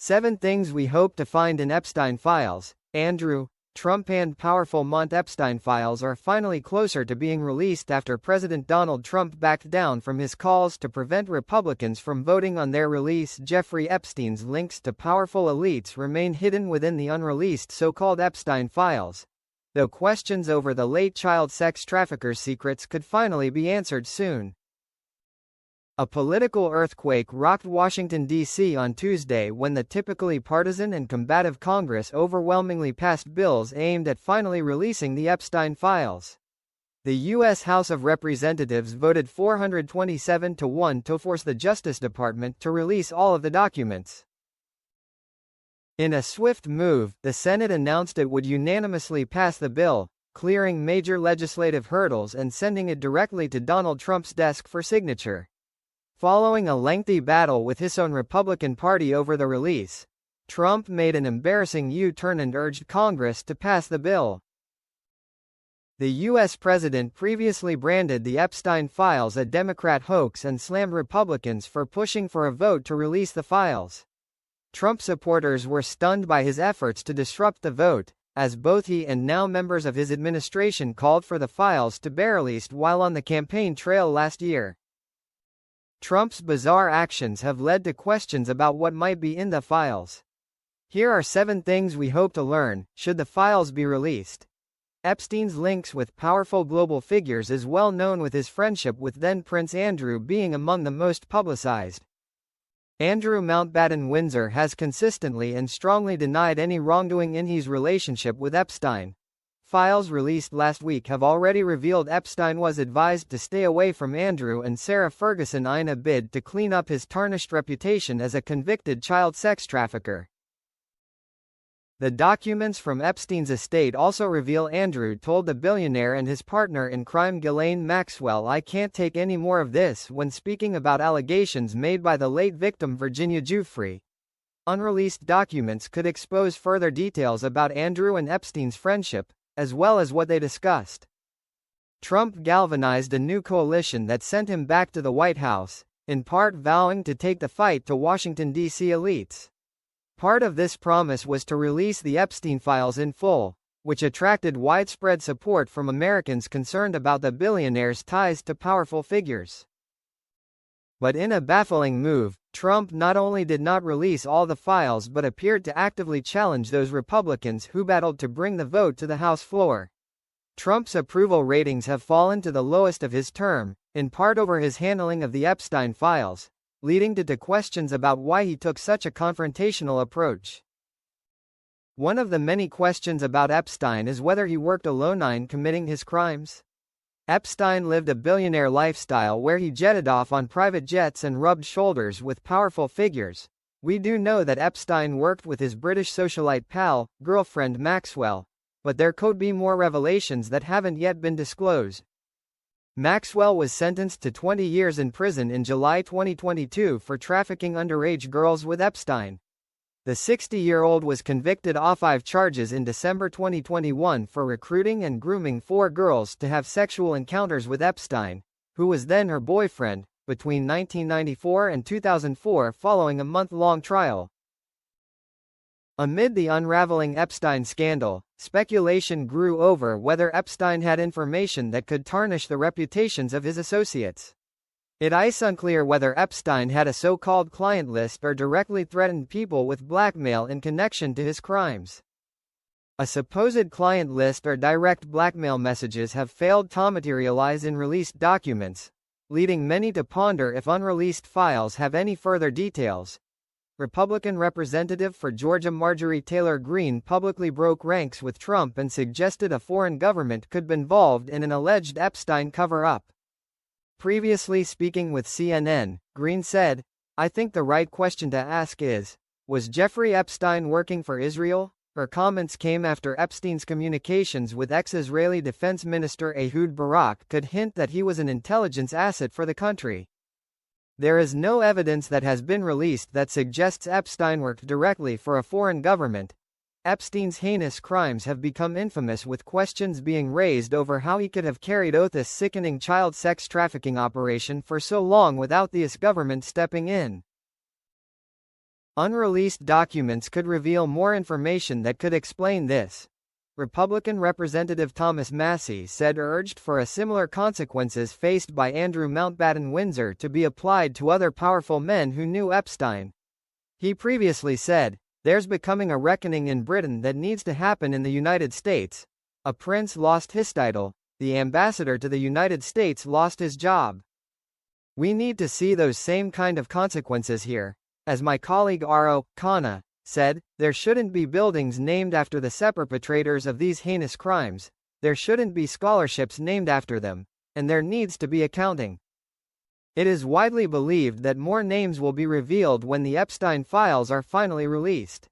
7 Things We Hope to Find in Epstein Files, Andrew. Trump and powerful Epstein files are finally closer to being released after President Donald Trump backed down from his calls to prevent Republicans from voting on their release. Jeffrey Epstein's links to powerful elites remain hidden within the unreleased so-called Epstein files, though questions over the late child sex trafficker's secrets could finally be answered soon. A political earthquake rocked Washington, D.C. on Tuesday when the typically partisan and combative Congress overwhelmingly passed bills aimed at finally releasing the Epstein files. The U.S. House of Representatives voted 427-1 to force the Justice Department to release all of the documents. In a swift move, the Senate announced it would unanimously pass the bill, clearing major legislative hurdles and sending it directly to Donald Trump's desk for signature. Following a lengthy battle with his own Republican Party over the release, Trump made an embarrassing U-turn and urged Congress to pass the bill. The U.S. president previously branded the Epstein files a Democrat hoax and slammed Republicans for pushing for a vote to release the files. Trump supporters were stunned by his efforts to disrupt the vote, as both he and now members of his administration called for the files to be released while on the campaign trail last year. Trump's bizarre actions have led to questions about what might be in the files. Here are 7 things we hope to learn, should the files be released. Epstein's links with powerful global figures is well known, with his friendship with then Prince Andrew being among the most publicized. Andrew Mountbatten Windsor has consistently and strongly denied any wrongdoing in his relationship with Epstein. Files released last week have already revealed Epstein was advised to stay away from Andrew and Sarah Ferguson in a bid to clean up his tarnished reputation as a convicted child sex trafficker. The documents from Epstein's estate also reveal Andrew told the billionaire and his partner in crime Ghislaine Maxwell, "I can't take any more of this," when speaking about allegations made by the late victim Virginia Giuffre. Unreleased documents could expose further details about Andrew and Epstein's friendship, as well as what they discussed. Trump galvanized a new coalition that sent him back to the White House, in part vowing to take the fight to Washington, D.C. elites. Part of this promise was to release the Epstein files in full, which attracted widespread support from Americans concerned about the billionaire's ties to powerful figures. But in a baffling move, Trump not only did not release all the files but appeared to actively challenge those Republicans who battled to bring the vote to the House floor. Trump's approval ratings have fallen to the lowest of his term, in part over his handling of the Epstein files, leading to questions about why he took such a confrontational approach. One of the many questions about Epstein is whether he worked alone in committing his crimes. Epstein lived a billionaire lifestyle where he jetted off on private jets and rubbed shoulders with powerful figures. We do know that Epstein worked with his British socialite pal, girlfriend Maxwell, but there could be more revelations that haven't yet been disclosed. Maxwell was sentenced to 20 years in prison in July 2022 for trafficking underage girls with Epstein. The 60-year-old was convicted of 5 charges in December 2021 for recruiting and grooming 4 girls to have sexual encounters with Epstein, who was then her boyfriend, between 1994 and 2004 following a month-long trial. Amid the unraveling Epstein scandal, speculation grew over whether Epstein had information that could tarnish the reputations of his associates. It is unclear whether Epstein had a so-called client list or directly threatened people with blackmail in connection to his crimes. A supposed client list or direct blackmail messages have failed to materialize in released documents, leading many to ponder if unreleased files have any further details. Republican Representative for Georgia Marjorie Taylor Greene publicly broke ranks with Trump and suggested a foreign government could be involved in an alleged Epstein cover-up. Previously speaking with CNN, Greene said, "I think the right question to ask is, was Jeffrey Epstein working for Israel?" Her comments came after Epstein's communications with ex-Israeli Defense Minister Ehud Barak could hint that he was an intelligence asset for the country. There is no evidence that has been released that suggests Epstein worked directly for a foreign government. Epstein's heinous crimes have become infamous, with questions being raised over how he could have carried out this sickening child sex trafficking operation for so long without the US government stepping in. Unreleased documents could reveal more information that could explain this. Republican Representative Thomas Massey said urged for a similar consequences faced by Andrew Mountbatten Windsor to be applied to other powerful men who knew Epstein. He previously said, "There's becoming a reckoning in Britain that needs to happen in the United States. A prince lost his title, the ambassador to the United States lost his job. We need to see those same kind of consequences here." As my colleague R.O. Khanna said, there shouldn't be buildings named after the perpetrators of these heinous crimes, there shouldn't be scholarships named after them, and there needs to be accounting. It is widely believed that more names will be revealed when the Epstein files are finally released.